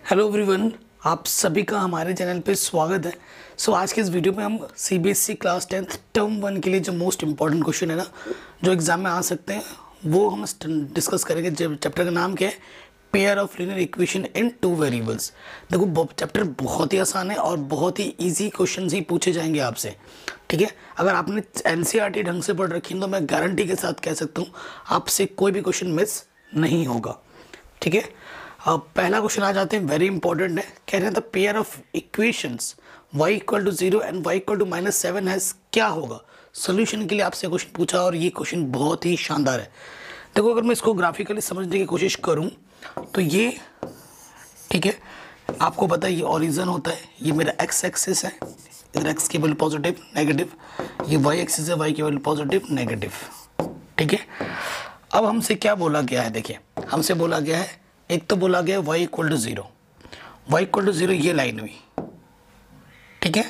Hello everyone, आप सभी का हमारे चैनल पे स्वागत है। आज के इस वीडियो में हम सीबीएसई क्लास 10th टर्म 1 के लिए जो मोस्ट इम्पॉर्टेंट क्वेश्चन है ना, जो एग्जाम में आ सकते हैं, वो हम डिस्कस करेंगे। चैप्टर का नाम क्या है? Pair of linear equation in two variables. देखो, चैप्टर बहुत ही आसान है और बहुत ही ईजी क्वेश्चन ही पूछे जाएंगे आपसे। ठीक है, अगर आपने एनसीईआरटी ढंग से पढ़ रखी है तो मैं गारंटी के साथ कह सकता हूँ आपसे कोई भी क्वेश्चन मिस नहीं होगा। ठीक है, अब पहला क्वेश्चन आ जाते हैं, वेरी इंपॉर्टेंट है। कह रहे हैं the pair of equations y equal to 0 and y equal to -7 है, क्या होगा? सोल्यूशन के लिए आपसे क्वेश्चन पूछा और ये क्वेश्चन बहुत ही शानदार है। देखो, अगर मैं इसको ग्राफिकली समझने की कोशिश करूं तो ये, ठीक है, आपको पता है ये ओरिजिन होता है, ये मेरा x एक्सिस है, इधर x की वैल्यू पॉजिटिव नेगेटिव, ये y एक्सिस है, y की वैल्यू पॉजिटिव नेगेटिव। ठीक है, अब हमसे क्या बोला गया है? देखिए, हमसे बोला गया है, एक तो बोला गया y equal to 0, y equal to 0 ये लाइन हुई। ठीक है,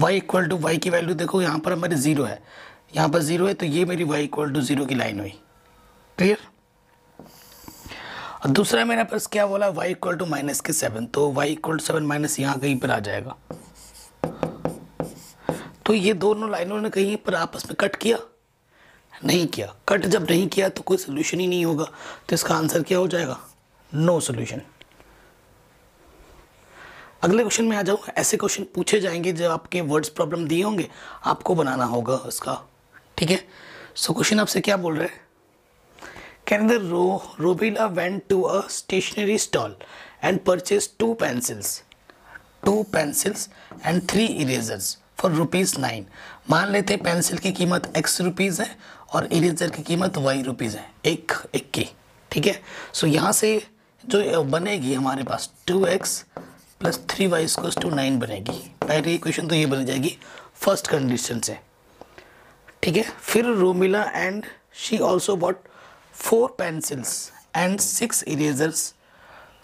y इक्वल टू, y की वैल्यू देखो यहाँ पर हमारे 0 है, यहाँ पर 0 है, तो ये मेरी y इक्वल टू 0 की लाइन हुई। क्लियर? और दूसरा मेरे पास क्या बोला? y इक्वल टू -7, तो y इक्वल टू 7 माइनस यहाँ कहीं पर आ जाएगा। तो ये दोनों लाइनों ने कहीं पर आपस में कट किया? नहीं किया। कट जब नहीं किया तो कोई सोल्यूशन ही नहीं होगा, तो इसका आंसर क्या हो जाएगा? No solution. अगले क्वेश्चन में आ जाओ। ऐसे क्वेश्चन पूछे जाएंगे जब आपके वर्ड्स प्रॉब्लम दिए होंगे, आपको बनाना होगा उसका। ठीक है, सो क्वेश्चन आपसे क्या बोल रहे हैं? कैन द रोबिला went to a stationery stall and purchase two pencils and 3 erasers for ₹9। मान लेते हैं पेंसिल की कीमत x रुपीज़ है और इरेजर की कीमत y रुपीज़ है, एक की। ठीक है, सो यहाँ से जो बनेगी हमारे पास 2x plus 3y equals to 9 बनेगी। पहली इक्वेशन तो ये बन जाएगी फर्स्ट कंडीशन से। ठीक है, फिर Romila and she also bought 4 pencils and 6 erasers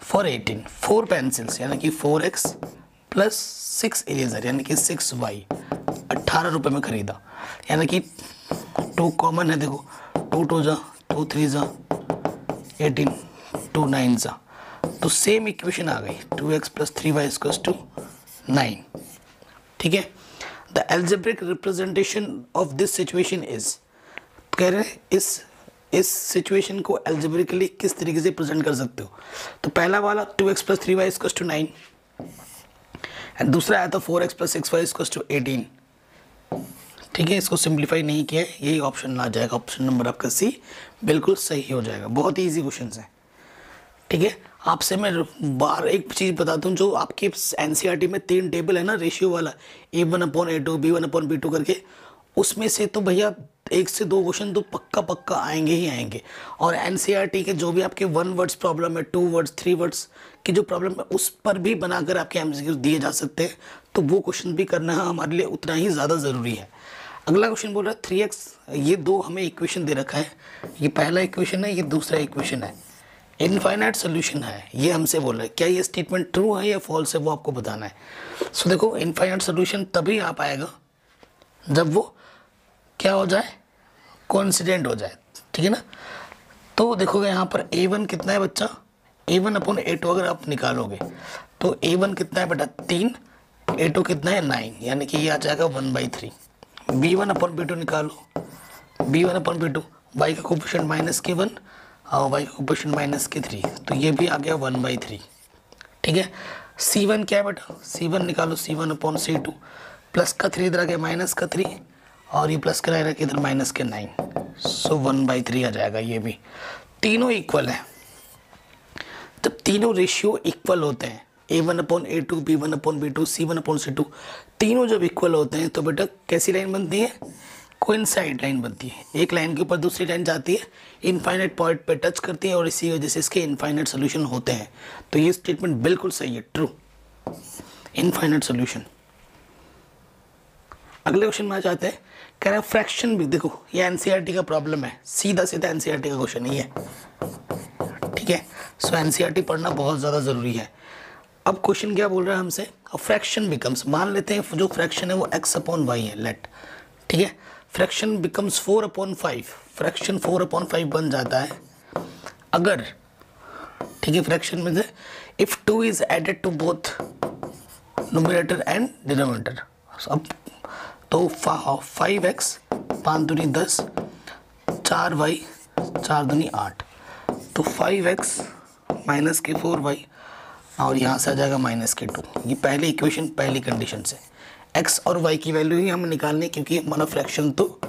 for 18। 4 pencils यानी कि 4x प्लस 6 इरेजर यानी कि 6y 18 रुपये में खरीदा, यानी कि 2 कॉमन है। देखो, 2 2 जा, 2 3 जा 18, 2 9 जा, तो सेम इक्वेशन आ गई 2x plus 3y equals to 9। ठीक है, the algebraic representation of this situation is, कह रहे हैं इस सिचुएशन को एल्जेब्रिकली किस तरीके से प्रेजेंट कर सकते हो? तो पहला वाला 2x plus 3y equals to 9 and दूसरा आया था 4x plus 6y equals to 18। ठीक है, इसको सिंप्लीफाई नहीं किया, यही ऑप्शन आ जाएगा, ऑप्शन नंबर आपका सी बिल्कुल सही हो जाएगा। बहुत ही ईजी क्वेश्चन है। ठीक है, आपसे मैं बार एक चीज़ बताता हूँ, जो आपके एनसीईआरटी में 3 टेबल है ना, रेशियो वाला, A1/A2 B1/B2 करके, उसमें से तो भैया 1 से 2 क्वेश्चन तो पक्का आएंगे ही आएंगे। और एनसीईआरटी के जो भी आपके 1 वर्ड्स प्रॉब्लम है, 2 वर्ड्स 3 वर्ड्स की जो प्रॉब्लम है, उस पर भी बनाकर आपके एमसीक्यू दिए जा सकते हैं, तो वो क्वेश्चन भी करना हमारे लिए उतना ही ज़्यादा ज़रूरी है। अगला क्वेश्चन बोल रहा है 3x, ये 2 हमें इक्वेशन दे रखा है, ये पहला इक्वेशन है, ये दूसरा इक्वेशन है, इनफाइनाइट सोल्यूशन है, ये हमसे बोल रहा है। क्या ये स्टेटमेंट ट्रू है या फॉल्स है, वो आपको बताना है। सो देखो, इनफाइनाइट सोल्यूशन तभी आ पाएगा जब वो क्या हो जाए, कोइंसिडेंट हो जाए। ठीक है ना, तो देखोगे यहाँ पर A1 कितना है बच्चा, A1/A2 अगर आप निकालोगे तो A1 कितना है बेटा 3, A2 कितना है 9, यानी कि ये आ जाएगा 1/3। B1/B2 निकालो, B1/B2, y का कोफिशिएंट -1 और y का कोफिशिएंट -3, तो ये भी आ गया 1/3। ठीक है, C1 क्या है बेटा, C1 निकालो, C1/C2, प्लस का 3 इधर आ गया माइनस का 3, और ये प्लस का रह इधर माइनस के 9, सो 1/3 आ जाएगा। ये भी तीनों इक्वल है। जब तीनों रेशियो इक्वल होते हैं, A1/A2 B1/B2 C1/C2, तीनों जब इक्वल होते हैं तो बेटा कैसी लाइन बनती है? कोइंसाइड लाइन बनती है। एक लाइन के ऊपर दूसरी लाइन जाती है, इनफाइनाइट पॉइंट पे टच करती है, और इसी वजह से इसके इनफाइनाइट सोल्यूशन होते हैं। तो ये स्टेटमेंट बिल्कुल सही है, ट्रू, इनफाइनाइट सोल्यूशन। अगले क्वेश्चन में आ जाते हैं। कह रहे हैं फ्रैक्शन भी, देखो ये एनसीईआरटी का प्रॉब्लम है, सीधा एनसीईआरटी का क्वेश्चन नहीं है। ठीक है, सो एनसीईआरटी पढ़ना बहुत ज़्यादा ज़रूरी है। अब क्वेश्चन क्या बोल रहा है हमसे? फ्रैक्शन बिकम्स, मान लेते हैं जो फ्रैक्शन है वो x/y है, लेट। ठीक है, फ्रैक्शन बिकम्स 4/5, फ्रैक्शन 4/5 बन जाता है अगर ठीक है, फ्रैक्शन में से if 2 is added to both numerator and denominator. अब तो 5x 5 दूनी 10, 4y 4 दूनी 8, तो 5x माइनस के 4y और यहाँ से आ जाएगा माइनस के 2। ये पहली इक्वेशन पहली कंडीशन से x और y की वैल्यू ही हमें निकालनी है, क्योंकि हमारा फ्रैक्शन तो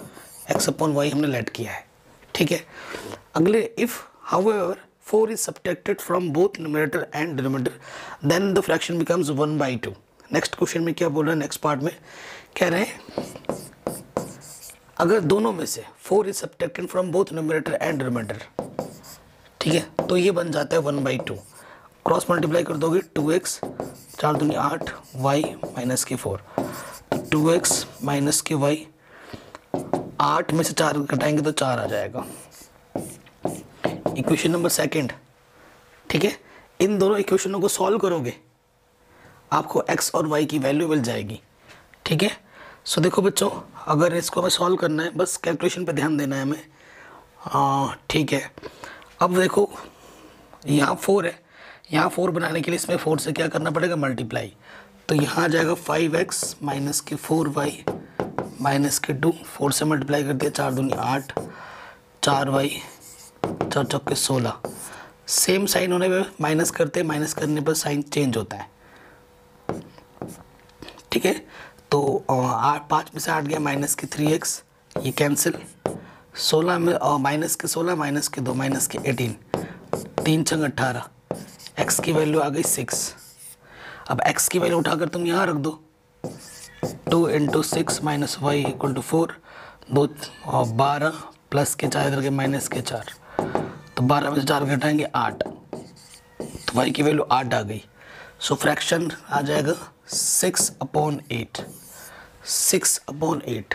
x अपॉन y हमने लेट किया है। ठीक है, अगले if however 4 is subtracted from both numerator and denominator then the fraction becomes 1/2। Next question में क्या बोल रहा है, नेक्स्ट पार्ट में कह रहे हैं अगर दोनों में से 4 is subtracted from both numerator and denominator, ठीक है, तो ये बन जाता है 1/2। क्रॉस मल्टीप्लाई कर दोगे 2x 4 दूनी 8 y माइनस के 4, 2x माइनस के y 8 में से 4 घटाएंगे तो 4 आ जाएगा। इक्वेशन नंबर सेकंड, ठीक है, इन दोनों इक्वेशनों को सॉल्व करोगे आपको x और y की वैल्यू मिल जाएगी। ठीक है, सो देखो बच्चों, अगर इसको हमें सॉल्व करना है, बस कैलकुलेशन पे ध्यान देना है हमें। ठीक है, अब देखो यहाँ 4 है, यहाँ 4 बनाने के लिए इसमें 4 से क्या करना पड़ेगा, मल्टीप्लाई। तो यहाँ आ जाएगा 5x माइनस के 4y माइनस के 2, 4 से मल्टीप्लाई कर दिया 4 दूनी 8, 4y 4 चौके 16। सेम साइन होने पे माइनस करते, माइनस करने पर साइन चेंज होता है। ठीक है, तो 5 में से 8 गया माइनस के 3x, ये कैंसिल। 16 में माइनस के 16 माइनस के 2 माइनस के 18, 3 छंग 18, x की वैल्यू आ गई 6। अब x की वैल्यू उठाकर तुम यहाँ रख दो, 2 × 6 माइनस वाई इक्वल टू 4, 2 और 12 प्लस के 4 इधर के माइनस के 4, तो 12 में से 4 घटाएंगे 8, तो y की वैल्यू 8 आ गई। सो फ्रैक्शन आ जाएगा 6/8, 6/8।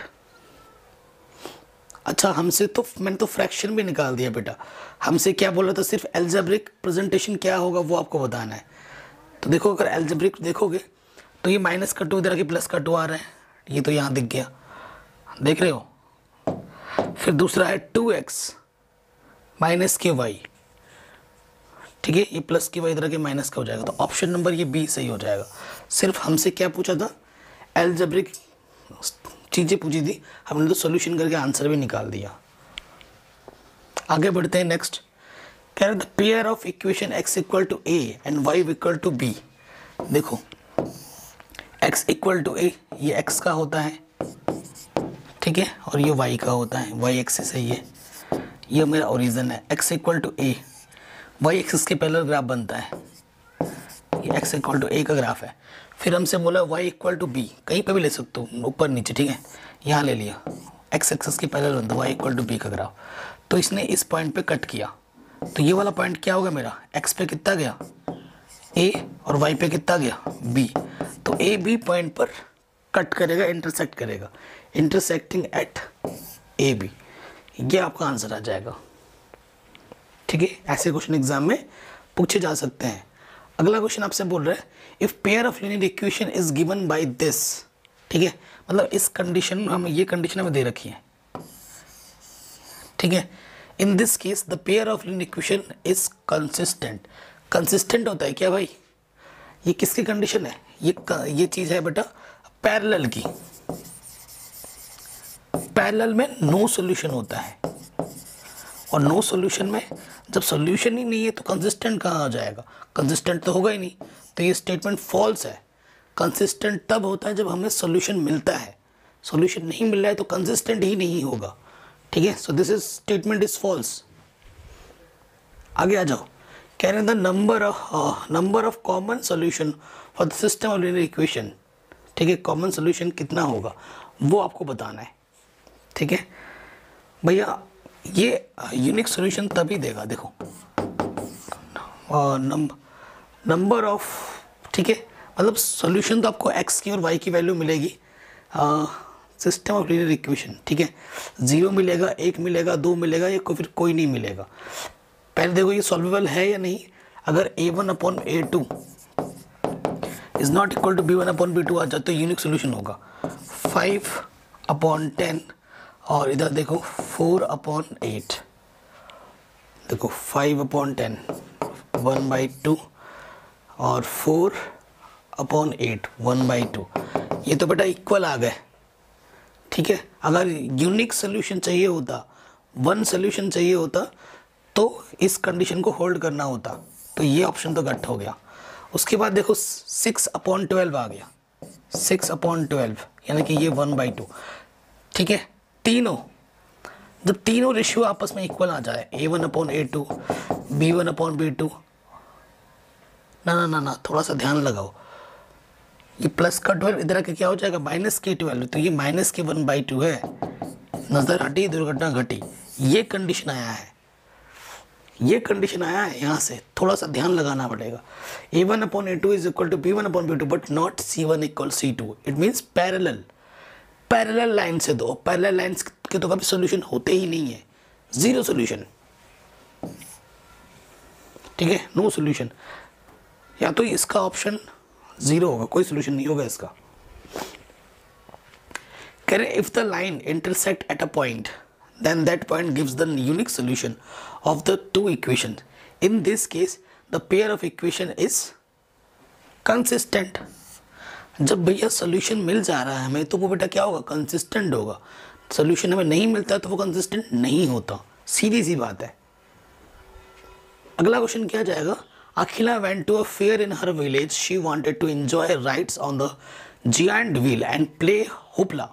अच्छा, हमसे तो मैंने तो फ्रैक्शन भी निकाल दिया बेटा, हमसे क्या बोला था, सिर्फ एल्जेब्रिक प्रेजेंटेशन क्या होगा वो आपको बताना है। तो देखो, अगर एल्जेब्रिक देखोगे तो ये माइनस का 2 इधर के प्लस का 2 आ रहा है, ये तो यहाँ दिख गया, देख रहे हो। फिर दूसरा है 2x माइनस के y, ठीक है, ये प्लस के y इधर के माइनस का हो जाएगा, तो ऑप्शन नंबर ये बी सही हो जाएगा। सिर्फ हमसे क्या पूछा था, एल्जेब्रिक चीज़ें पूछी थी, हमने तो सॉल्यूशन करके आंसर भी निकाल दिया। आगे बढ़ते हैं नेक्स्ट, कह रहे the pair of equation x equal to a and y equal to b। देखो x इक्वल टू a ये x का होता है, ठीक है, और ये y का होता है, y एक्सिस है, ये मेरा ओरिजिन है। x equal to a, y axis के पैरेलल ग्राफ बनता है, ये x इक्वल टू a का ग्राफ है। फिर हमसे बोला y इक्वल टू b, कहीं पे भी ले सकते हो, ऊपर नीचे, ठीक है, यहाँ ले लिया, x एक्सिस के पैरेलल बनता है y इक्वल टू b का ग्राफ। तो इसने इस पॉइंट पे कट किया, तो ये वाला पॉइंट क्या होगा मेरा, x पे कितना गया a और y पे कितना गया b, तो a b पॉइंट पर कट करेगा, इंटरसेक्ट करेगा, इंटरसेक्टिंग एट ए बी, ये आपका आंसर आ जाएगा। ठीक है, ऐसे क्वेश्चन एग्जाम में पूछे जा सकते हैं। अगला क्वेश्चन आपसे बोल रहा है if pair of linear equation is given by this, ठीक है, मतलब इस कंडीशन में हमें, ये कंडीशन हमें दे रखी है, ठीक है। इन this case the pair of linear equation is consistent. Consistent होता है क्या भाई, ये किसकी कंडीशन है, ये चीज़ है बेटा पैरेलल की। पैरेलल में नो सॉल्यूशन होता है, और नो सॉल्यूशन में जब सॉल्यूशन ही नहीं है तो कंसिस्टेंट कहाँ आ जाएगा, कंसिस्टेंट तो होगा ही नहीं, तो ये स्टेटमेंट फॉल्स है। कंसिस्टेंट तब होता है जब हमें सॉल्यूशन मिलता है, सॉल्यूशन नहीं मिल रहा है तो कंसिस्टेंट ही नहीं होगा, ठीक है। So this is statement is false. आगे आ जाओ, कह रहे हैं the number of common solution for the system of linear equation, ठीक है, कॉमन सॉल्यूशन कितना होगा वो आपको बताना है, ठीक है भैया। ये यूनिक सॉल्यूशन तभी देगा, देखो नंबर ऑफ, ठीक है, मतलब सॉल्यूशन तो आपको x की और y की वैल्यू मिलेगी सिस्टम ऑफ लीनियर इक्वेशन, ठीक है, 0 मिलेगा, 1 मिलेगा, 2 मिलेगा, या फिर कोई नहीं मिलेगा। पहले देखो ये सॉल्वेबल है या नहीं। अगर a1/a2 is not equal to b1/b2 आ जाए तो यूनिक सॉल्यूशन होगा 5/10, और इधर देखो 4/8, देखो 5/10, 1/2 और 4/8 1/2। ये तो बेटा इक्वल आ गए, ठीक है। अगर यूनिक सोल्यूशन चाहिए होता, वन सोल्यूशन चाहिए होता, तो इस कंडीशन को होल्ड करना होता, तो ये ऑप्शन तो गट हो गया। उसके बाद देखो 6/12 आ गया, 6/12 यानी कि ये 1/2, ठीक है। तीनों जब तीनों रेशियो आपस में इक्वल आ जाए, A1/A2 B1/B2, ना थोड़ा सा ध्यान लगाओ, ये प्लस का 12 इधर आके क्या हो जाएगा, माइनस के 12, तो ये माइनस के 1/2 है। नजर हटी दुर्घटना घटी, ये कंडीशन आया है, ये कंडीशन आया है। यहाँ से थोड़ा सा ध्यान लगाना पड़ेगा। A1/A2 is equal to B1/B2 but not C1 equal C2। It means parallel line से दो, पैरेलल लाइन्स के तो कभी सोल्यूशन होते ही नहीं है, जीरो सोल्यूशन, ठीक है, नो सोल्यूशन। या तो इसका ऑप्शन जीरो होगा, कोई सोल्यूशन नहीं होगा इसका। कह रहे if the line intersect at a point then that point gives the unique solution of the two equations. In this case the pair of equation is consistent. जब भैया सोल्यूशन मिल जा रहा है हमें, तो वो बेटा क्या होगा, कंसिस्टेंट होगा। सोल्यूशन हमें नहीं मिलता तो वो कंसिस्टेंट नहीं होता, सीधी सी बात है। अगला क्वेश्चन क्या जाएगा, अखिला went to a fair in her village. She wanted to enjoy rides on the giant wheel and play hoopla.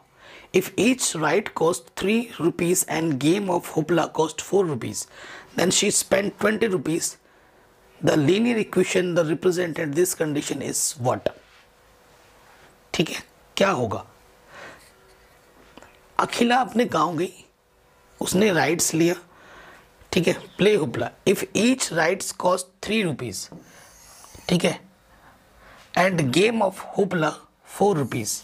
If each ride cost 3 rupees and game of hoopla cost 4 rupees, then she spent 20 rupees. The linear equation that represented this condition is what? ठीक है, क्या होगा। अखिला अपने गांव गई, उसने rides लिया, ठीक है, play hoopla. If each rides cost 3 rupees, ठीक है, end game of hoopla 4 rupees,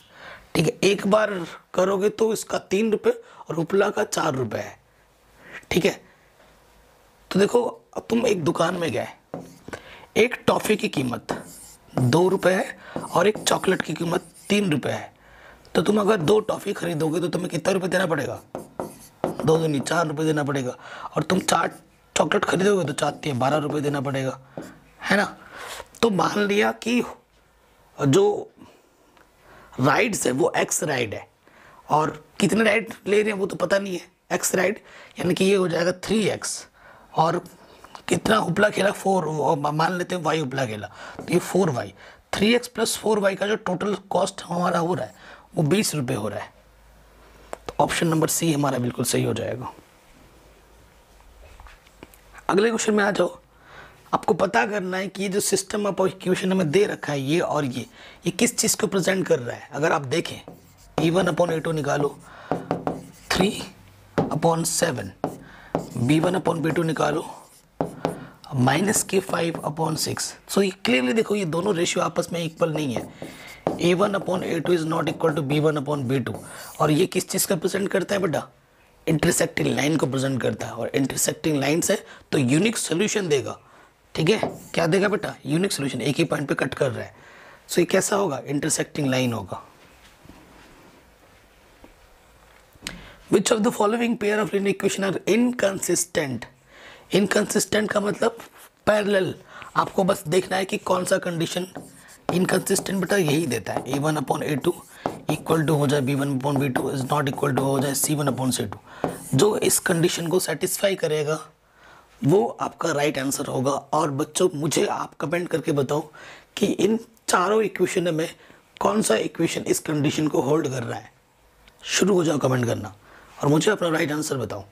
ठीक है। एक बार करोगे तो इसका 3 रुपये और हुपला का 4 रुपये है, ठीक है। तो देखो अब तुम एक दुकान में गए, एक टॉफ़ी की कीमत 2 रुपये है और एक चॉकलेट की कीमत 3 रुपये है। तो तुम अगर 2 टॉफ़ी खरीदोगे तो तुम्हें कितना रुपये देना पड़ेगा, 2 दूनी 4 रुपये देना पड़ेगा। और तुम 4 चॉकलेट खरीदोगे तो 4 12 रुपये देना पड़ेगा, है ना। तो मान लिया कि जो राइड्स है वो एक्स राइड है, और कितने राइड ले रहे हैं वो तो पता नहीं है, एक्स राइड यानी कि ये हो जाएगा 3x, और कितना उपला खेला 4, मान लेते हैं वाई उपला खेला, तो ये 4y, 3x प्लस 4y का जो टोटल कॉस्ट हमारा हो रहा है वो 20 रुपये हो रहा है। तो ऑप्शन नंबर सी हमारा बिल्कुल सही हो जाएगा। अगले क्वेश्चन में आ जाओ। आपको पता करना है कि ये जो सिस्टम ऑफ इक्वेशन हमें दे रखा है, ये और ये किस चीज़ को प्रेजेंट कर रहा है। अगर आप देखें A1/A2 निकालो 3/7, B1/B2 निकालो -5/6। सो ये क्लियरली देखो, ये दोनों रेशियो आपस में इक्वल नहीं है। A1/A2 is not equal to B1/B2। और ये किस चीज़ का प्रेजेंट करता है बेटा, इंटरसेक्टिंग लाइन को प्रेजेंट करता है, और इंटरसेक्टिंग लाइन से तो यूनिक सोल्यूशन देगा, ठीक है। क्या देगा बेटा, यूनिक सोल्यूशन, एक ही पॉइंट पे कट कर रहा है। सो ये कैसा होगा, इंटरसेक्टिंग लाइन होगा। Which of the following pair of linear equation are inconsistent. Inconsistent का मतलब पैरेलल। आपको बस देखना है कि कौन सा कंडीशन इनकंसिस्टेंट बेटा यही देता है। A1/A2 इक्वल टू हो जाए B1/B2 is not equal to हो जाए C1/C2। जो इस कंडीशन को सेटिस्फाई करेगा वो आपका राइट आंसर होगा। और बच्चों मुझे आप कमेंट करके बताओ कि इन चारों इक्वेशन में कौन सा इक्वेशन इस कंडीशन को होल्ड कर रहा है। शुरू हो जाओ कमेंट करना और मुझे अपना राइट आंसर बताओ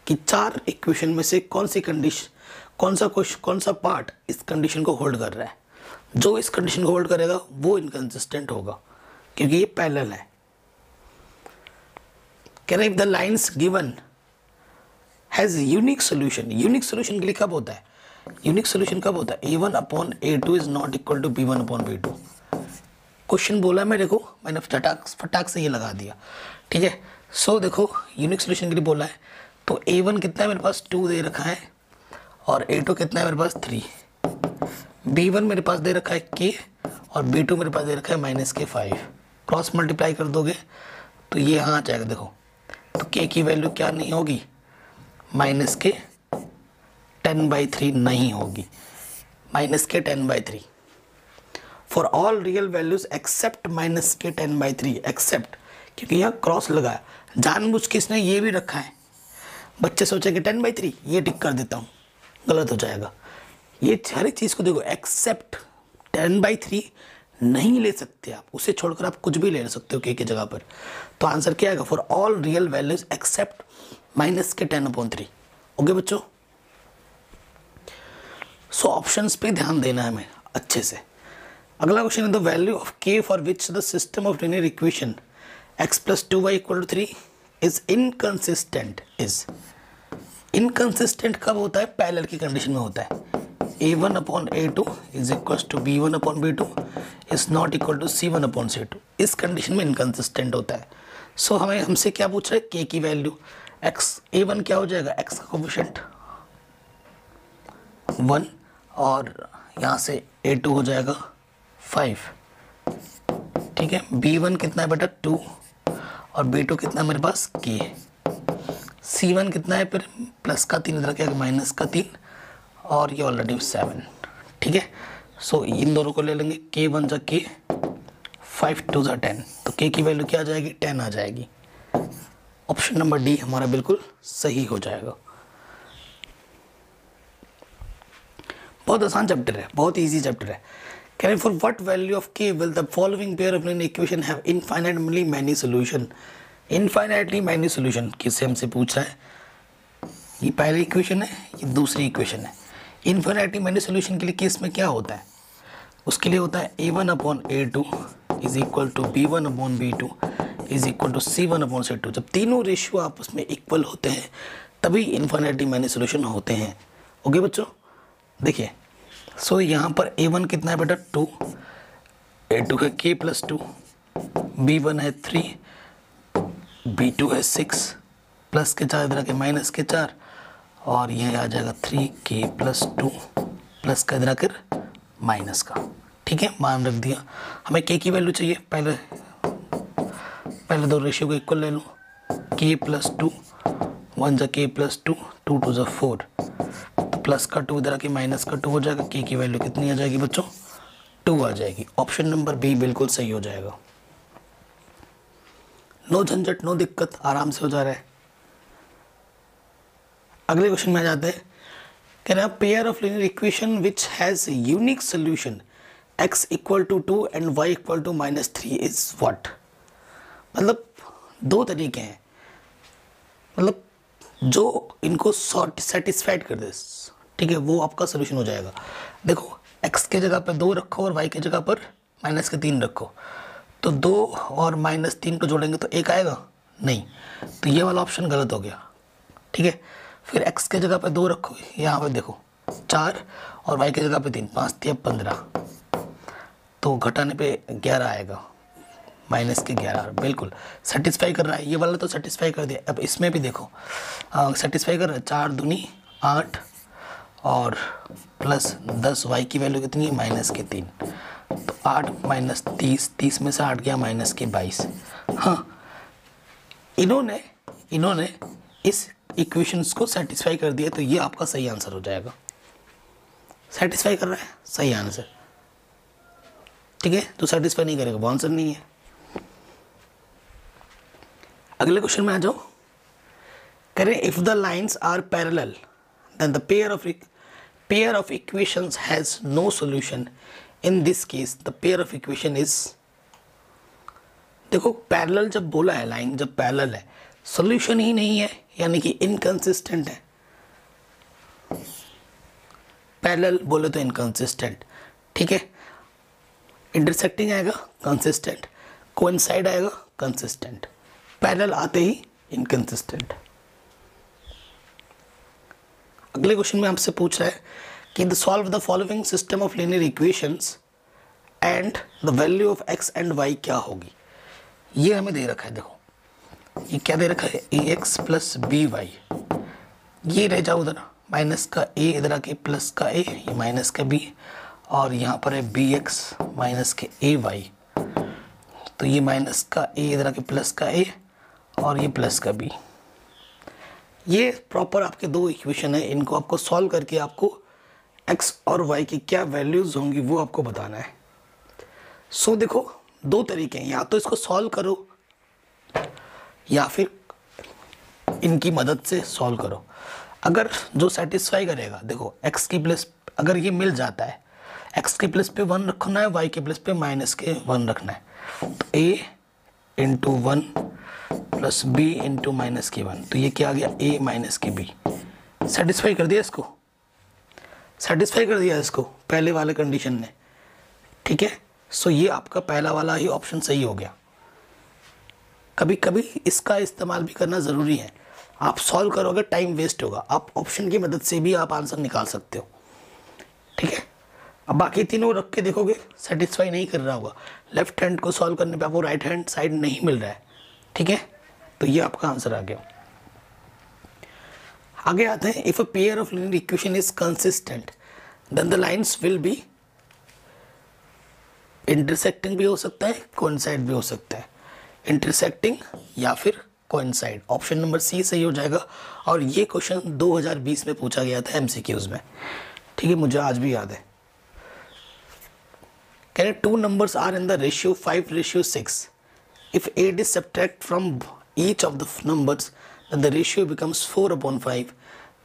कि 4 इक्वेशन में से कौन सी कंडीशन, कौन सा पार्ट इस कंडीशन को होल्ड कर रहा है। जो इस कंडीशन को होल्ड करेगा वो इनकंसिस्टेंट होगा, क्योंकि ये पैरेलल है। कह रहे if the lines given has unique solution. Unique solution के लिए कब होता है, यूनिक सोल्यूशन कब होता है, A1/A2 is not equal to B1/B2। Question बोला मेरे को, मैंने फटाक से ये लगा दिया, ठीक है। सो देखो यूनिक सोल्यूशन के लिए बोला है, तो A1 कितना है मेरे पास 2 दे रखा है, और A2 कितना है मेरे पास 3, B1 मेरे पास दे रखा है K, और B2 मेरे पास दे रखा है -K5। क्रॉस मल्टीप्लाई कर दोगे तो ये यहाँ आ जाएगा। देखो तो K की वैल्यू क्या नहीं होगी, -K 10/3 नहीं होगी। माइनस के 10/3 for all real values accept minus के 10/3 एक्सेप्ट, क्योंकि यहाँ क्रॉस लगा है, जानबूझ के इसने ये भी रखा है। बच्चे सोचेंगे 10/3 ये टिक कर देता हूँ, गलत हो जाएगा। ये हर एक चीज़ को देखो, एक्सेप्ट 10/3 नहीं ले सकते आप, उसे छोड़कर आप कुछ भी ले सकते हो के की जगह पर। तो आंसर क्या आएगा? For all real values accept minus के 10/3। ओके बच्चों, सो ऑप्शंस पे ध्यान देना है हमें अच्छे से। अगला क्वेश्चन है द वैल्यू ऑफ के for which the system of linear equation x + 2y = 3 is inconsistent. Is inconsistent कब होता है? पैरेलल की कंडीशन में होता है। a1/a2 is equal to b1/b2 is not equal to c1/c2। इस कंडीशन में इनकंसिस्टेंट होता है। सो हमें हमसे क्या पूछ रहे हैं? k की वैल्यू। x a1 क्या हो जाएगा? x का कोफिशिएंट 1 और यहाँ से a2 हो जाएगा 5। ठीक है, b1 कितना है बेटा? 2 और b2 कितना है मेरे पास? k। c1 कितना है फिर? प्लस का 3 इधर क्या? माइनस का 3 और ये ऑलरेडी 7। ठीक है, सो इन दोनों को ले लेंगे। k 1 जा k, 5 2 जा 10, तो k की वैल्यू क्या आ जाएगी? 10 आ जाएगी। ऑप्शन नंबर डी हमारा बिल्कुल सही हो जाएगा। बहुत आसान चैप्टर है, बहुत इजी चैप्टर है। Can for what value of k will the following pair of linear equation have infinitely many solution. Infinitely many solution किससे हमसे पूछ रहा है? ये पहली इक्वेशन है, ये दूसरी इक्वेशन है। इनफाइनाइटली मैनी सॉल्यूशन के लिए केस में क्या होता है? उसके लिए होता है a1/a2 is equal to b1/b2 is equal to c1/c2। जब तीनों रेशियो आपस में इक्वल होते हैं तभी इनफाइनाइटली मैनी सॉल्यूशन होते हैं। ओके बच्चों, देखिए, सो यहाँ पर a1 कितना है बेटा? 2, a2 है k + 2, b1 है 3, b2 है 6, प्लस के 4 इधर के माइनस के 4 और यह आ जाएगा 3k + 2 प्लस का इधर कर माइनस का। ठीक है, मान रख दिया। हमें k की वैल्यू चाहिए। पहले दो रेशियो को इक्वल ले लो। k + 2, 1 जा k + 2, 2 2 जा 4, तो प्लस का 2 इधर आके माइनस का 2 हो जाएगा। k की वैल्यू कितनी आ जाएगी बच्चों? 2 आ जाएगी। ऑप्शन नंबर बी बिल्कुल सही हो जाएगा। नो झंझट, नो दिक्कत, आराम से हो जा रहा है। अगले क्वेश्चन में आ जाते हैं। कह रहा है pair of linear equation which has unique solution x = 2 and y = -3 is what. मतलब दो तरीके हैं, मतलब जो इनको सेटिस्फाइड कर दे, ठीक है, वो आपका सोल्यूशन हो जाएगा। देखो, x के जगह पर 2 रखो और y की जगह पर -3 रखो, तो 2 और -3 को जोड़ेंगे तो 1 आएगा नहीं, तो ये वाला ऑप्शन गलत हो गया। ठीक है, फिर x के जगह पे 2 रखो, यहाँ पे देखो 4 और y की जगह पे 3, 5 3 15, तो घटाने पे 11 आएगा, -11। बिल्कुल सेटिस्फाई कर रहा है, ये वाला तो सेटिस्फाई कर दिया। अब इसमें भी देखो सेटिस्फाई कर रहा है। 4 दूनी 8 और प्लस 10, y की वैल्यू कितनी है? -3, तो 8 - 30, 30 में से 8 गया -22। हाँ, इन्होंने इस इक्वेशंस को सेटिस्फाई कर दिया, तो ये आपका सही आंसर हो जाएगा। सेटिस्फाई कर रहा है, सही आंसर। ठीक है, तो सेटिस्फाई नहीं करेगा वो आंसर नहीं है। अगले क्वेश्चन में आ जाओ। करें if the lines are parallel then the pair of equations has no solution. In this case the pair of equation is. देखो, पैरेलल जब बोला है, लाइन जब पैरेलल है, सॉल्यूशन ही नहीं है, यानी कि इनकंसिस्टेंट है। पैरेलल बोले तो इनकंसिस्टेंट। ठीक है, इंटरसेक्टिंग आएगा कंसिस्टेंट, कोइंसाइड आएगा कंसिस्टेंट, पैरेलल आते ही इनकंसिस्टेंट। अगले क्वेश्चन में आपसे पूछ रहा है कि the solve the following system of linear equations and the value of x and y क्या होगी। ये हमें दे रखा है। देखो, ये क्या दे रखा है? ax + by। ये रह जाओ उधर, माइनस का a इधर आके प्लस का a, ये माइनस का b, और यहाँ पर है bx माइनस के ay, तो ये माइनस का a इधर आके प्लस का a और ये प्लस का b। ये प्रॉपर आपके दो इक्वेशन है, इनको आपको सॉल्व करके आपको एक्स और वाई की क्या वैल्यूज़ होंगी वो आपको बताना है। सो देखो दो तरीके हैं, या तो इसको सॉल्व करो या फिर इनकी मदद से सॉल्व करो। अगर जो सेटिस्फाई करेगा, देखो एक्स की प्लेस अगर ये मिल जाता है, एक्स के प्लेस पे 1 रखना है, वाई के प्लेस पे माइनस के 1 रखना है, तो a into 1 plus B into minus K 1, तो ये क्या आ गया a minus K b। Satisfy कर दिया इसको, सेटिस्फाई कर दिया इसको पहले वाले कंडीशन ने, ठीक है। सो ये आपका पहला वाला ही ऑप्शन सही हो गया। कभी कभी इसका इस्तेमाल भी करना ज़रूरी है, आप सॉल्व करोगे टाइम वेस्ट होगा, आप ऑप्शन की मदद से भी आप आंसर निकाल सकते हो, ठीक है। अब बाकी तीनों रख के देखोगे सेटिस्फाई नहीं कर रहा होगा, लेफ्ट हैंड को सॉल्व करने पे आपको राइट हैंड साइड नहीं मिल रहा है, ठीक है। तो ये आपका आंसर आ गया। आगे आते हैं, if a pair of linear equation is consistent then the lines will be, intersecting भी हो सकता है, कोइंसाइड भी हो सकता है, इंटरसेक्टिंग या फिर कोइंसाइड। ऑप्शन नंबर सी सही हो जाएगा। और ये क्वेश्चन 2020 में पूछा गया था एमसीक्यूज में, ठीक है, मुझे आज भी याद है। कह रहे two numbers are in the ratio 5:6, if 8 is subtract from each of the numbers then the ratio becomes 4/5,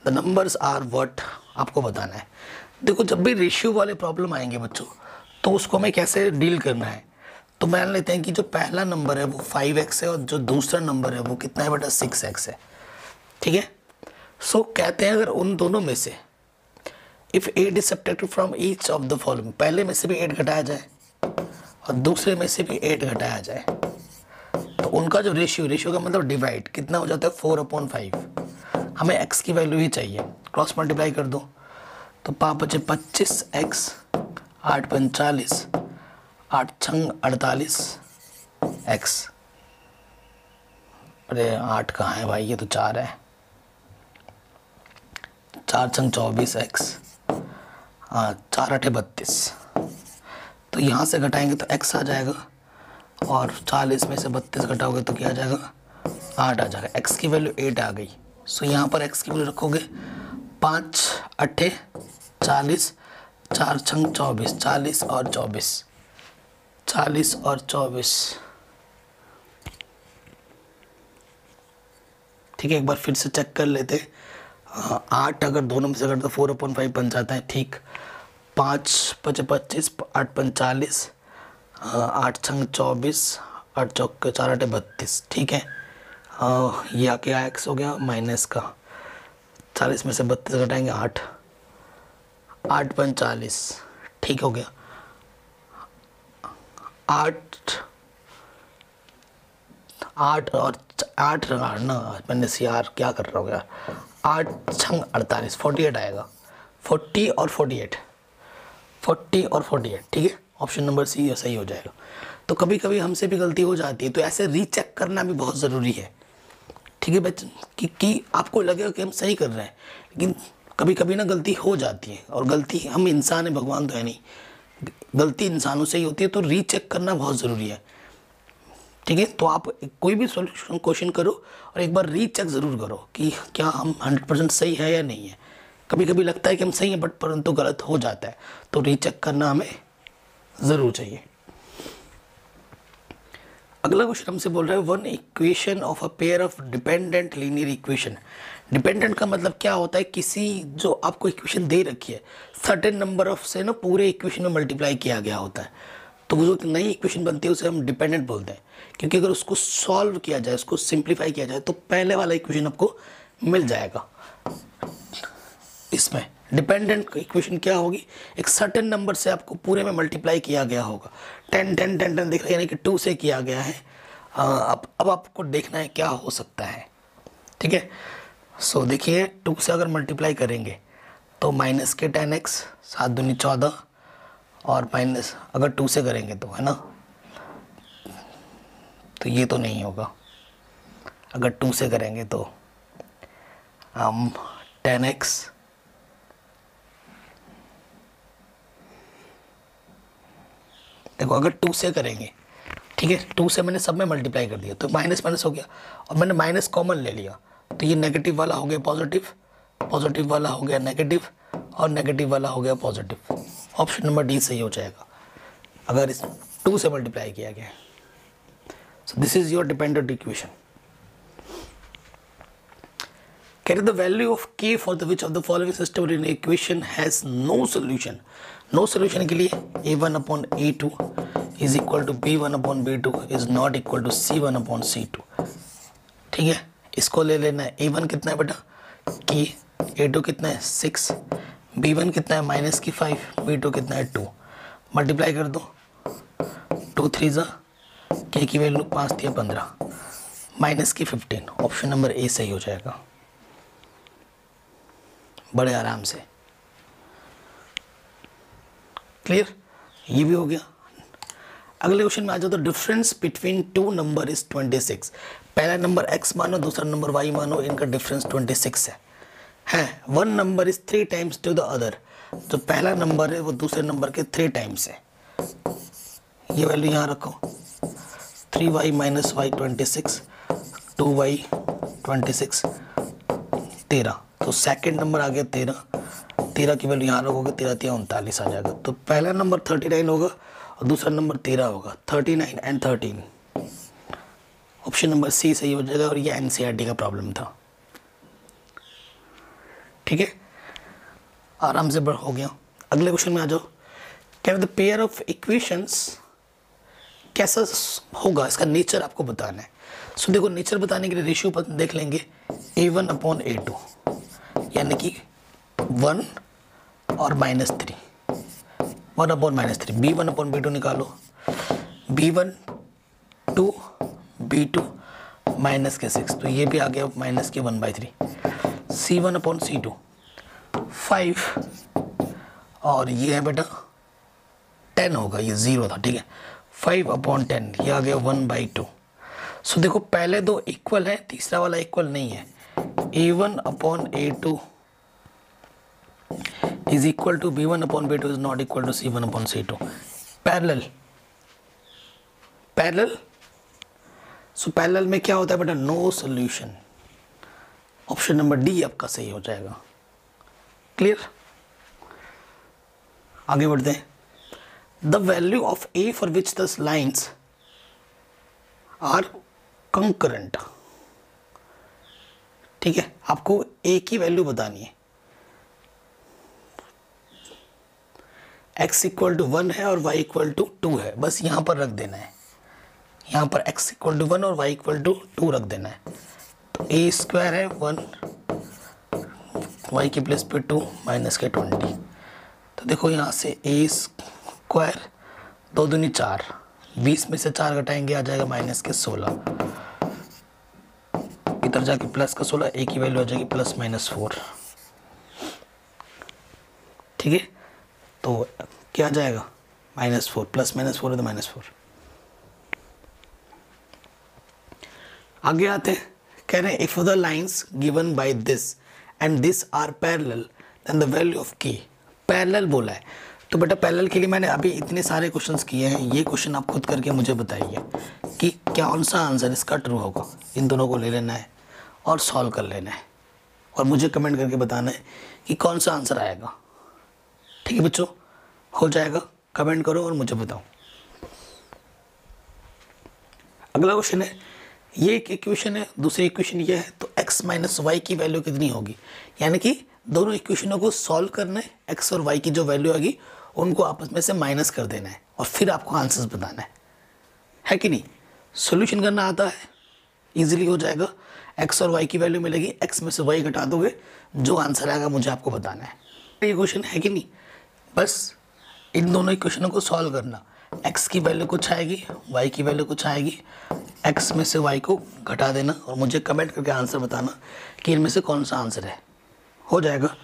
the numbers are what, आपको बताना है। देखो जब भी रेशियो वाले प्रॉब्लम आएंगे बच्चों, तो उसको हमें कैसे डील करना है। तो मान लेते हैं कि जो पहला नंबर है वो 5x है और जो दूसरा नंबर है वो कितना है बेटा 6x है, ठीक है। सो कहते हैं अगर उन दोनों में से if 8 is subtracted from each of the following, पहले में से भी 8 घटाया जाए और दूसरे में से भी 8 घटाया जाए, तो उनका जो रेशियो का मतलब डिवाइड कितना हो जाता है 4/5। हमें x की वैल्यू ही चाहिए, क्रॉस मल्टीप्लाई कर दो तो 5 बचे 25x, 8 पंच 40, 8 छंग 48 x। अरे 8 कहाँ है भाई, ये तो 4 है, 4 छंग 24 x, 4 8 32। तो यहाँ से घटाएंगे तो x आ जाएगा और 40 में से 32 घटाओगे तो क्या आ जाएगा 8 आ जाएगा। x की वैल्यू 8 आ गई। सो यहाँ पर x की वैल्यू रखोगे 5 8 40, 4 छंग 24, 40 और 24, 40 और 24, ठीक है। एक बार फिर से चेक कर लेते, 8 अगर दोनों में से अगर तो 4/5 बन जाता है, ठीक। 5 बचे 25, 8 पंच 40, 8 छंग 24, 8 चौके 4 8 32, ठीक है। यह क्या x हो गया माइनस का 40 में से 32 घटाएंगे 8, 8 पंच 40, ठीक हो गया। 8 और 8 ना, मैंने सी आर क्या कर रहा हूँ यार, 8 छंग 48, 48 आएगा, 40 और 48, 40 और 48, ठीक है। ऑप्शन नंबर सी सही हो जाएगा। तो कभी कभी हमसे भी गलती हो जाती है, तो ऐसे रीचेक करना भी बहुत ज़रूरी है, ठीक है बच्चों, कि आपको लगेगा कि हम सही कर रहे हैं, लेकिन कभी कभी ना गलती हो जाती है, और गलती हम इंसान है, भगवान तो है नहीं, गलती इंसानों से ही होती है, तो रीचेक करना बहुत ज़रूरी है, ठीक है। तो आप कोई भी सॉल्यूशन क्वेश्चन करो और एक बार रीचेक ज़रूर करो कि क्या हम 100% सही है या नहीं है। कभी कभी लगता है कि हम सही हैं बट परंतु गलत हो जाता है, तो रीचेक करना हमें ज़रूर चाहिए। अगला क्वेश्चन हमसे बोल रहा है one equation of a pair of dependent linear equation. Dependent का मतलब क्या होता है, किसी जो आपको इक्वेशन दे रखी है सर्टेन नंबर ऑफ से ना पूरे इक्वेशन में मल्टीप्लाई किया गया होता है, तो वो जो नई इक्वेशन बनती है उसे हम डिपेंडेंट बोलते हैं। क्योंकि अगर उसको सॉल्व किया जाए, उसको सिंप्लीफाई किया जाए, तो पहले वाला इक्वेशन आपको मिल जाएगा। इसमें डिपेंडेंट इक्वेशन क्या होगी, एक सर्टेन नंबर से आपको पूरे में मल्टीप्लाई किया गया होगा, 10 10 10 10 दिख रहा है, यानी कि 2 से किया गया है। अब आपको देखना है क्या हो सकता है, ठीक है। सो देखिए 2 से अगर मल्टीप्लाई करेंगे तो माइनस के 10x, 7 दूनी 14, और माइनस अगर 2 से करेंगे तो है ना, तो ये तो नहीं होगा। अगर 2 से करेंगे तो 10x, देखो अगर 2 से करेंगे, ठीक है, 2 से मैंने सब में मल्टीप्लाई कर दिया तो माइनस माइनस हो गया, और मैंने माइनस कॉमन ले लिया, तो ये नेगेटिव वाला हो गया पॉजिटिव, पॉजिटिव वाला हो गया नेगेटिव, और नेगेटिव वाला हो गया पॉजिटिव। ऑप्शन नंबर डी सही हो जाएगा अगर इस 2 से मल्टीप्लाई किया गया है। So this is your dependent equation. Carry the value of k for the which of the following system in equation has no solution. No solution के लिए a1 upon a2 is equal to b1 upon b2 is not equal to c1 upon c2। ठीक है, इसको ले लेना है। a1 कितना है बेटा k, a2 कितना है 6, b1 कितना है माइनस की 5, b2 कितना है 2। मल्टीप्लाई कर दो, 2 3 जा, k की वैल्यू 5 दिया 15 माइनस की 15। ऑप्शन नंबर ए सही हो जाएगा बड़े आराम से। क्लियर, ये भी हो गया। अगले क्वेश्चन में आ जाओ तो डिफरेंस बिटवीन 2 नंबर इज 26। पहला नंबर x मानो, दूसरा नंबर y मानो, इनका डिफरेंस 26 है। One number is 3 times to the other. जो पहला नंबर है वो दूसरे नंबर के 3 टाइम्स है। ये वैल्यू यहाँ रखो, 3y माइनस वाई 26, 2y 26 13। तो सेकंड नंबर आ गया 13 की वैल्यू यहाँ रखोगे, 13 39 आ जाएगा। तो पहला नंबर 39 होगा और दूसरा नंबर 13 होगा, 39 एंड 13। ऑप्शन नंबर सी सही हो जाएगा और ये एनसीईआरटी का प्रॉब्लम था। ठीक है, आराम से हो गया। अगले क्वेश्चन में आ जाओ। क्या द पेयर ऑफ इक्वेशंस कैसा होगा, इसका नेचर आपको बताना है। सो देखो, नेचर बताने के लिए रेशियो पर देख लेंगे a1 अपॉन a2, यानी कि 1 और -3, 1 अपॉन -3। b1 अपॉन b2 निकालो, b1 2, b2 माइनस के 6, तो ये भी आ गया माइनस के 1/3। c1 अपॉन c2 5 और ये है बेटा 10 होगा, ये 0 था। ठीक है, 5 अपॉन 10 ये आ गया 1/2। सो देखो पहले दो इक्वल है, तीसरा वाला इक्वल नहीं है। a1 upon a2 is equal to b1 upon b2 is not equal to c1 upon c2। Parallel. So parallel में क्या होता है बेटा, no solution. Option number D आपका सही हो जाएगा। क्लियर, आगे बढ़ते हैं। The value of a for which the lines are concurrent. ठीक है, आपको a की वैल्यू बतानी है। x इक्वल टू 1 है और y इक्वल टू 2 है, बस यहां पर रख देना है। यहाँ पर x इक्वल टू 1 और y इक्वल टू 2 रख देना है। तो a स्क्वायर है 1, y की प्लेस पे 2 माइनस के 20। तो देखो यहाँ से a स्क्वायर 2 दूनी 4, 20 में से 4 घटाएंगे आ जाएगा माइनस के 16। इधर जाके प्लस का 16, a की वैल्यू आ जाएगी +-4। ठीक है, तो क्या आ जाएगा -4, +-4 है तो -4। आगे आते हैं, कह रहे हैं if the lines given by this and this are parallel then the value of k। Parallel बोला है, तो बेटा पैरेलल के लिए मैंने अभी इतने सारे क्वेश्चंस किए हैं। ये क्वेश्चन आप खुद करके मुझे बताइए कि कौन सा आंसर इसका ट्रू होगा। इन दोनों को ले लेना है और सॉल्व कर लेना है और मुझे कमेंट करके बताना है कि कौन सा आंसर आएगा। ठीक है बच्चों, हो जाएगा, कमेंट करो और मुझे बताओ। अगला क्वेश्चन है, ये एक इक्वेशन है, दूसरी इक्वेशन ये है, तो x माइनस वाई की वैल्यू कितनी होगी। यानी कि दोनों इक्वेशनों को सॉल्व करना है, x और y की जो वैल्यू आएगी उनको आपस में से माइनस कर देना है और फिर आपको आंसर्स बताना है कि नहीं। सॉल्यूशन करना आता है, इजीली हो जाएगा। x और y की वैल्यू मिलेगी, x में से y घटा दोगे, जो आंसर आएगा मुझे आपको बताना है। ये क्वेश्चन है कि नहीं, बस इन दोनों इक्वेशनों को सॉल्व करना। x की वैल्यू कुछ आएगी, y की वैल्यू कुछ आएगी, x में से y को घटा देना और मुझे कमेंट करके आंसर बताना कि इनमें से कौन सा आंसर है। हो जाएगा।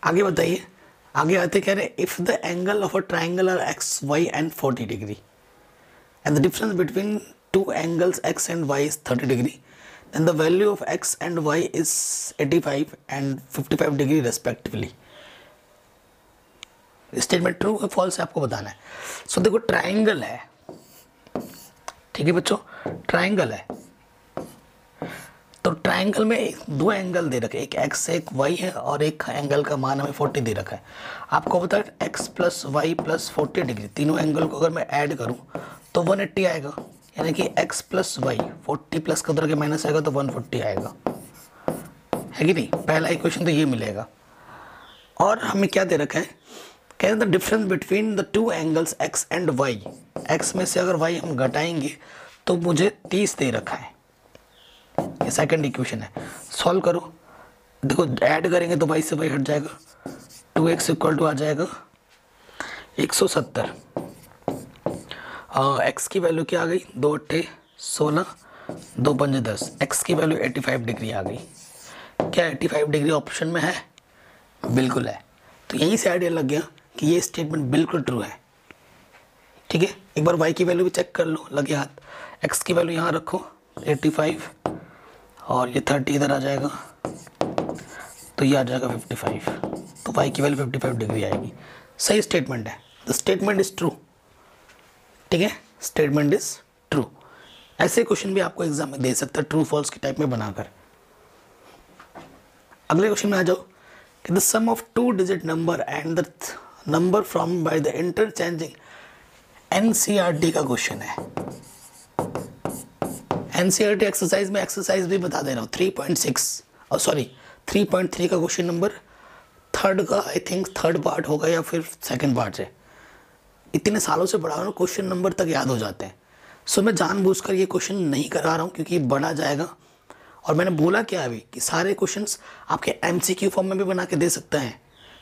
आगे बताइए, आगे आते कह रहे हैं if the angle of a triangle are x y and 40 degree and the difference between two angles x and y is 30 degree then the value of x and y is 85 and 55 degree respectively. Statement true है false है आपको बताना है। सो देखो triangle है, ठीक है बच्चों, ट्राइंगल है, तो ट्राइंगल में दो एंगल दे रखे, एक एक्स है एक वाई है, और एक एंगल का मान हमें 40 दे रखा है। आपको पता है x plus y plus 40 degree, तीनों एंगल को अगर मैं ऐड करूं तो 180 आएगा, यानी कि एक्स प्लस वाई 40 प्लस का उधर के माइनस आएगा तो 140 आएगा, है कि नहीं। पहला इक्वेशन तो ये मिलेगा। और हमें क्या दे रखा है, कह रहे the difference between the two angles x and y, x में से अगर वाई हम घटाएंगे तो मुझे 30 दे रखा है। ये सेकंड इक्वेशन है, सॉल्व करो। देखो ऐड करेंगे तो वाई से वाई हट जाएगा, 2x इक्वल टू आ जाएगा 170। एक्स की वैल्यू क्या आ गई, 2 अट्ठे 16, 2 पंजे 10, एक्स की वैल्यू 85 डिग्री आ गई। क्या 85 डिग्री ऑप्शन में है, बिल्कुल है। तो यहीं से आइडिया लग गया कि ये स्टेटमेंट बिल्कुल ट्रू है। ठीक है, एक बार y की वैल्यू भी चेक कर लो, लगे हाथ। x की वैल्यू यहाँ रखो 85, और ये 30 इधर आ जाएगा, तो ये आ जाएगा 55, तो y की वैल्यू 55 डिग्री आएगी। सही स्टेटमेंट है, द स्टेटमेंट इज ट्रू। ठीक है, स्टेटमेंट इज ट्रू। ऐसे क्वेश्चन भी आपको एग्जाम में दे सकता है, ट्रू फॉल्स के टाइप में बनाकर। अगले क्वेश्चन में आ जाओ कि the sum of 2 digit number and the number from by the interchanging, NCERT का क्वेश्चन है। एनसीईआरटी एक्सरसाइज में एक्सरसाइज भी बता दे रहा हूँ, 3.6 और सॉरी 3.3 का क्वेश्चन नंबर, थर्ड का आई थिंक थर्ड पार्ट होगा या फिर सेकंड पार्ट से। इतने सालों से पढ़ा रहा हूँ, क्वेश्चन नंबर तक याद हो जाते हैं। सो मैं जानबूझकर ये क्वेश्चन नहीं करा रहा हूँ क्योंकि ये बढ़ा जाएगा। और मैंने बोला क्या अभी कि सारे क्वेश्चंस आपके एमसीक्यू फॉर्म में भी बना के दे सकते हैं।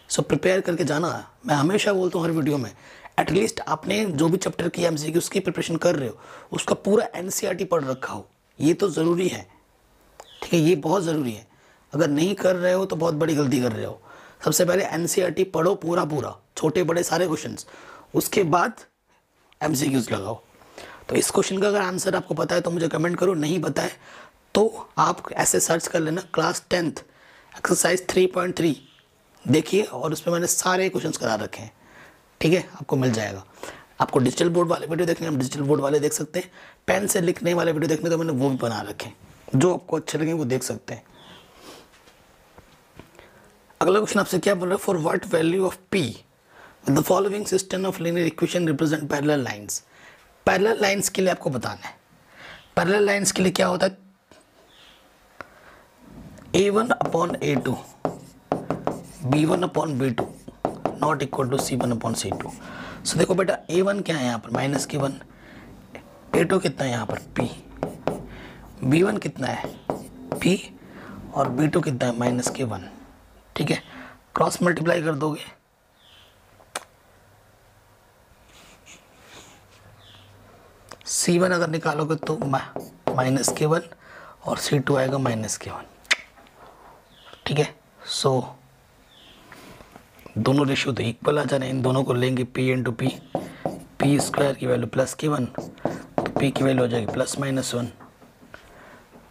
सो प्रिपेयर करके जाना। मैं हमेशा बोलता हूँ हर वीडियो में, एटलीस्ट आपने जो भी चैप्टर की एमसीक्यू उसकी प्रिपरेशन कर रहे हो उसका पूरा एनसीईआरटी पढ़ रखा हो, ये तो ज़रूरी है। ठीक है, ये बहुत ज़रूरी है। अगर नहीं कर रहे हो तो बहुत बड़ी गलती कर रहे हो। सबसे पहले एनसीईआरटी पढ़ो पूरा पूरा, छोटे बड़े सारे क्वेश्चंस, उसके बाद एमसीक्यूज लगाओ। तो इस क्वेश्चन का अगर आंसर आपको पता है तो मुझे कमेंट करो, नहीं पता है तो आप ऐसे सर्च कर लेना क्लास 10th एक्सरसाइज 3.3 देखिए, और उसमें मैंने सारे क्वेश्चंस करा रखे हैं। ठीक है, आपको मिल जाएगा। आपको डिजिटल बोर्ड वाले वीडियो देखने, आप डिजिटल बोर्ड वाले देख सकते हैं। पेन से लिखने वाले वीडियो देखने तो मैंने वो भी बना रखे हैं, जो आपको अच्छे लगे वो देख सकते हैं। अगला क्वेश्चन आपसे क्या बोल रहा है, for what value of p the following system of linear equation represent parallel lines. Parallel lines के लिए आपको बताना है, पैरेलल लाइंस के लिए क्या होता है, a1 upon a2 b1 upon b2 not equal to c1 upon c2। So देखो बेटा a1 क्या है यहाँ पर -1, a2 कितना है यहाँ पर p, b1 कितना है p, और b2 कितना है -1। ठीक है, क्रॉस मल्टीप्लाई कर दोगे c1 अगर निकालोगे तो -1 और c2 आएगा -1। ठीक है, सो दोनों रेशियो तो इक्वल आ जा रहे हैं, इन दोनों को लेंगे p into P, P square की वैल्यू +k1 तो p की वैल्यू हो जाएगी +-1,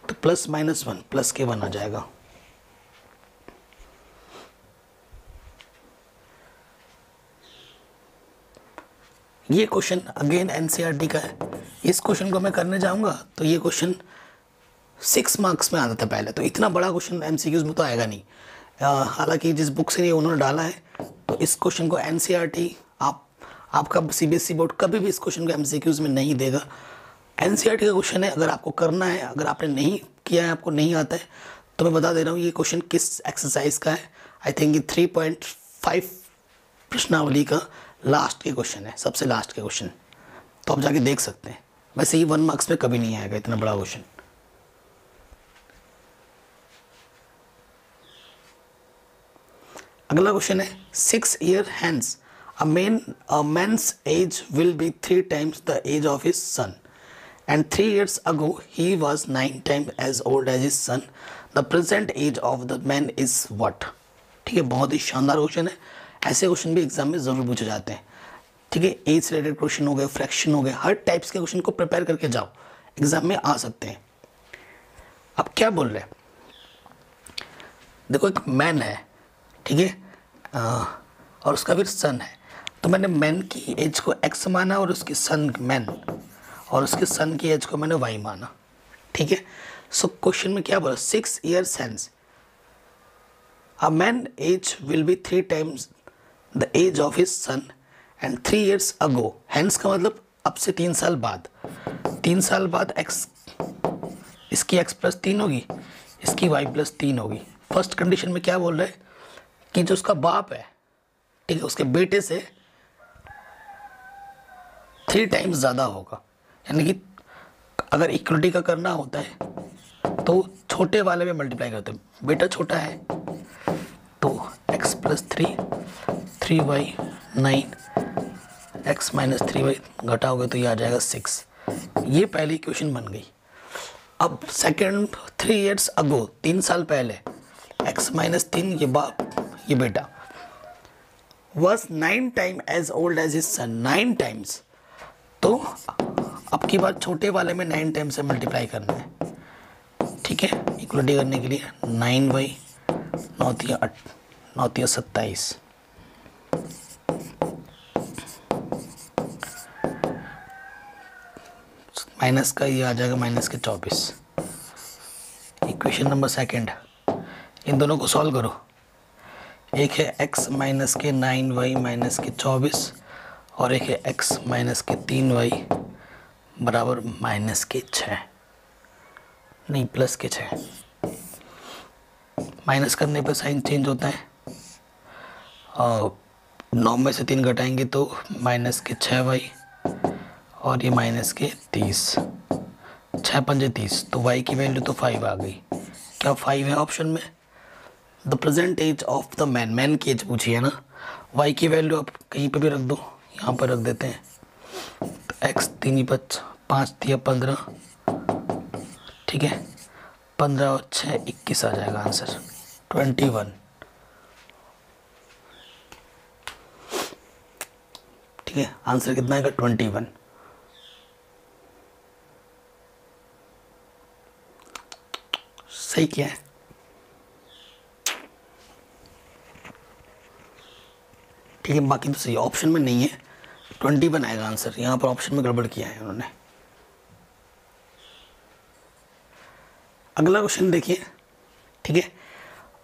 तो +-1 +k1 आ जाएगा। ये क्वेश्चन अगेन एनसीईआरटी का है। इस क्वेश्चन को मैं करने जाऊंगा तो ये क्वेश्चन 6 मार्क्स में आता था पहले, तो इतना बड़ा क्वेश्चन एमसीक्यूज में तो आएगा नहीं। हालांकि जिस बुक से ये उन्होंने डाला है, तो इस क्वेश्चन को एनसीईआरटी आपका सीबीएसई बोर्ड कभी भी इस क्वेश्चन को एमसीक्यूज में नहीं देगा। एनसीईआरटी का क्वेश्चन है, अगर आपको करना है, अगर आपने नहीं किया है, आपको नहीं आता है, तो मैं बता दे रहा हूँ ये क्वेश्चन किस एक्सरसाइज का है। आई थिंक ये 3.5 प्रश्नावली का लास्ट के क्वेश्चन है, सबसे लास्ट के क्वेश्चन, तो आप जाके देख सकते हैं। वैसे ही 1 मार्क्स में कभी नहीं आएगा इतना बड़ा क्वेश्चन। अगला क्वेश्चन है 6 years hence a man's age will be 3 times the age of his son, and 3 years ago he was 9 times as old as his son. The present age of the man is what? ठीक है, बहुत ही शानदार question है। ऐसे question भी exam में जरूर पूछे जाते हैं। ठीक है, एज से रिलेटेड क्वेश्चन हो गए, फ्रैक्शन हो गए, हर टाइप्स के क्वेश्चन को प्रिपेयर करके जाओ, एग्जाम में आ सकते हैं। अब क्या बोल रहे हैं, देखो एक मैन है, ठीक है, और उसका फिर सन है, तो मैंने मैन की एज को x माना और उसके सन मैन और उसके सन की एज को मैंने y माना। ठीक है, सो क्वेश्चन में क्या बोला, 6 years hence a man age will be 3 times the age of his son and 3 years ago, hence का मतलब अब से 3 साल बाद, 3 साल बाद x, इसकी x प्लस 3 होगी, इसकी y प्लस 3 होगी। फर्स्ट कंडीशन में क्या बोल रहा है कि जो उसका बाप है, ठीक है, उसके बेटे से 3 टाइम्स ज़्यादा होगा, यानी कि अगर इक्वलिटी का करना होता है तो छोटे वाले में मल्टीप्लाई करते हैं, बेटा छोटा है तो x plus 3y 9, x minus 3y घटाओगे तो ये आ जाएगा 6। ये पहली इक्वेशन बन गई। अब सेकंड, 3 years अगो, 3 साल पहले, x माइनस 3 ये बाप ये बेटा, was 9 time age old age his son, 9 times, तो अब की बार छोटे वाले में 9 टाइम से मल्टीप्लाई करना है, ठीक है, इक्वलिटी करने के लिए 9y 9 × 27, माइनस का ये आ जाएगा माइनस के 24। इक्वेशन नंबर सेकंड, इन दोनों को सॉल्व करो। एक है x माइनस के 9y माइनस के 24 और एक है x माइनस के 3y बराबर माइनस के 6, नहीं प्लस के 6। माइनस करने पर साइन चेंज होता है, और 9 में से 3 घटाएंगे तो माइनस के 6y और ये माइनस के 30, 6 पंजे 30, तो y की वैल्यू तो 5 आ गई। क्या 5 है ऑप्शन में? The present age of the man, man की एज पूछी है ना, y की वैल्यू आप कहीं पे भी रख दो, यहाँ पर रख देते हैं, तो x 3 5 5 3 15, ठीक है, 15 और 6 21 आ जाएगा आंसर 21, ठीक है, आंसर कितना आएगा 21। सही क्या है? ठीक है, बाकी तो सही, ऑप्शन में नहीं है, 21 आएगा आंसर, यहाँ पर ऑप्शन में गड़बड़ किया है उन्होंने। अगला क्वेश्चन देखिए, ठीक है,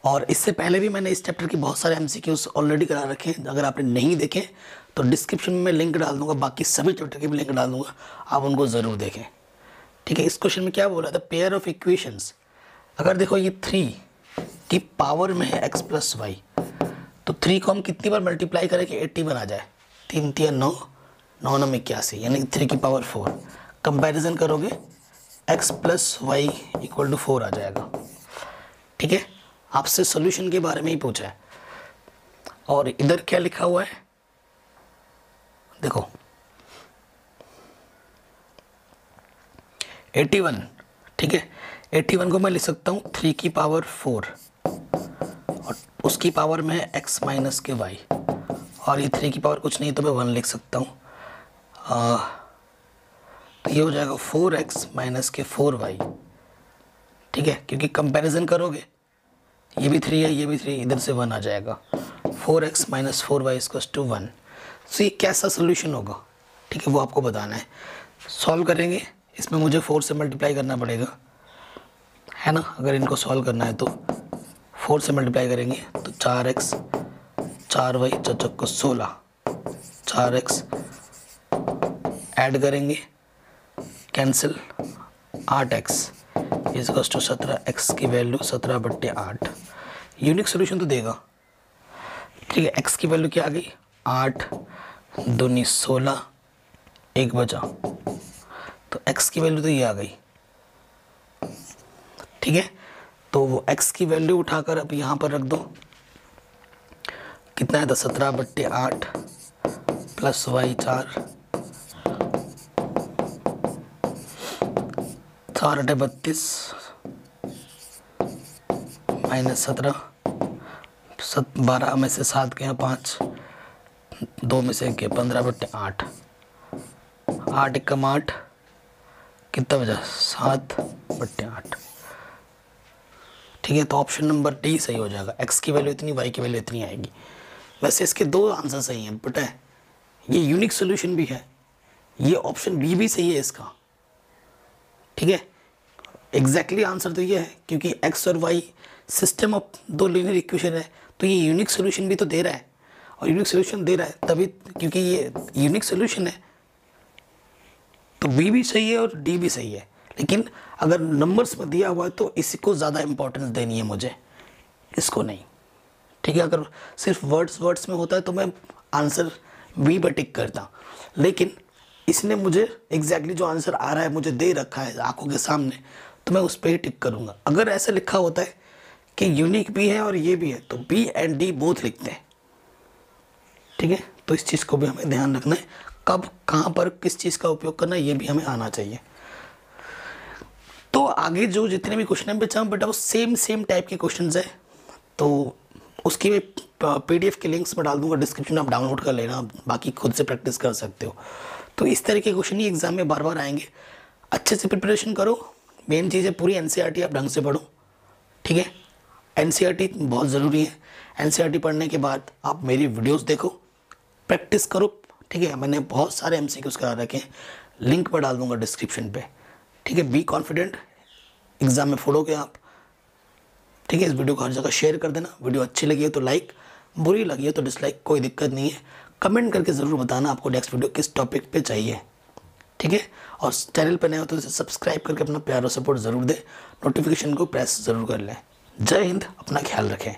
और इससे पहले भी मैंने इस चैप्टर की बहुत सारे एमसीक्यूज ऑलरेडी करा रखे हैं, अगर आपने नहीं देखे तो डिस्क्रिप्शन में लिंक डाल दूंगा, बाकी सभी चैप्टर के भी लिंक डाल दूंगा, आप उनको ज़रूर देखें, ठीक है। इस क्वेश्चन में क्या बोला था, पेयर ऑफ इक्वेशंस, अगर देखो ये 3 की पावर में है x प्लस वाई, तो 3 को हम कितनी बार मल्टीप्लाई करें कि 81 आ जाए, 3 3 9 9 9 81, यानी कि 3 की पावर 4, कंपैरिजन करोगे x plus y equal to 4 आ जाएगा, ठीक है। आपसे सॉल्यूशन के बारे में ही पूछा है, और इधर क्या लिखा हुआ है देखो 81, ठीक है, 81 को मैं लिख सकता हूँ 3 की पावर 4 और उसकी पावर में है x माइनस के y, और ये 3 की पावर कुछ नहीं तो मैं 1 लिख सकता हूँ, तो ये हो जाएगा 4x माइनस के 4y, ठीक है, क्योंकि कंपैरिजन करोगे ये भी 3 है ये भी 3, इधर से 1 आ जाएगा, 4x minus 4y equals to 1। सो ये कैसा सोल्यूशन होगा, ठीक है, वो आपको बताना है। सॉल्व करेंगे, इसमें मुझे 4 से मल्टीप्लाई करना पड़ेगा, है ना, अगर इनको सॉल्व करना है तो 4 से मल्टीप्लाई करेंगे तो 4x 4y 4 को 16, 4x ऐड करेंगे cancel 8x equals to 17, x की वैल्यू 17/8, यूनिक सोल्यूशन तो देगा, ठीक है। x की वैल्यू क्या आ गई 8 दूनी 16, 1 बचा, तो x की वैल्यू तो ये आ गई, ठीक है। तो वो x की वैल्यू उठाकर अब यहाँ पर रख दो, कितना है, 17/8 प्लस y 4, 4 × 32 माइनस 17, 12 में से 7 के यहाँ 5, 2 में से 1 के 15/8, 8 × 8 कितना बचा 7/8, ठीक है। तो ऑप्शन नंबर डी सही हो जाएगा, x की वैल्यू इतनी y की वैल्यू इतनी आएगी। वैसे इसके 2 आंसर सही हैं, पता है, ये यूनिक सोल्यूशन भी है, ये ऑप्शन बी भी सही है इसका, ठीक है। एग्जैक्टली आंसर तो ये है, क्योंकि एक्स और वाई सिस्टम ऑफ दो लीनियर इक्वेशन है, तो ये यूनिक सोल्यूशन भी तो दे रहा है, और यूनिक सोल्यूशन दे रहा है तभी, क्योंकि ये यूनिक सोल्यूशन है तो बी भी सही है और डी भी सही है। लेकिन अगर नंबर्स में दिया हुआ है तो इसी को ज़्यादा इंपॉर्टेंस देनी है मुझे, इसको नहीं। ठीक है, अगर सिर्फ वर्ड्स में होता है तो मैं आंसर बी पर टिक करता, लेकिन इसने मुझे एग्जैक्टली जो आंसर आ रहा है मुझे दे रखा है आंखों के सामने, तो मैं उस पर ही टिक करूँगा। अगर ऐसा लिखा होता है कि यूनिक भी है और ये भी है तो बी एंड डी बोथ लिखते हैं। ठीक है, तो इस चीज़ को भी हमें ध्यान रखना है, कब कहाँ पर किस चीज़ का उपयोग करना है ये भी हमें आना चाहिए। तो आगे जो जितने भी क्वेश्चन है बेटा वो सेम टाइप के क्वेश्चन है, तो उसकी मैं PDF के लिंक्स में डाल दूंगा डिस्क्रिप्शन में, आप डाउनलोड कर लेना, बाकी खुद से प्रैक्टिस कर सकते हो। तो इस तरह के क्वेश्चन ही एग्जाम में बार बार आएंगे, अच्छे से प्रिपरेशन करो। मेन चीज़ है पूरी NCERT आप ढंग से पढ़ो। ठीक है, NCERT बहुत ज़रूरी है। NCERT पढ़ने के बाद आप मेरी वीडियोस देखो, प्रैक्टिस करो। ठीक है, मैंने बहुत सारे MCQs करा रखे हैं, लिंक पर डाल दूंगा डिस्क्रिप्शन पे। ठीक है, बी कॉन्फिडेंट, एग्ज़ाम में फोड़ोगे आप। ठीक है, इस वीडियो को हर जगह शेयर कर देना। वीडियो अच्छी लगी है तो लाइक, बुरी लगी है तो डिसलाइक, कोई दिक्कत नहीं है। कमेंट करके ज़रूर बताना आपको नेक्स्ट वीडियो किस टॉपिक पे चाहिए। ठीक है, और चैनल पर नए हो तो इसे सब्सक्राइब करके अपना प्यार और सपोर्ट ज़रूर दें, नोटिफिकेशन को प्रेस ज़रूर कर लें। जय हिंद, अपना ख्याल रखें।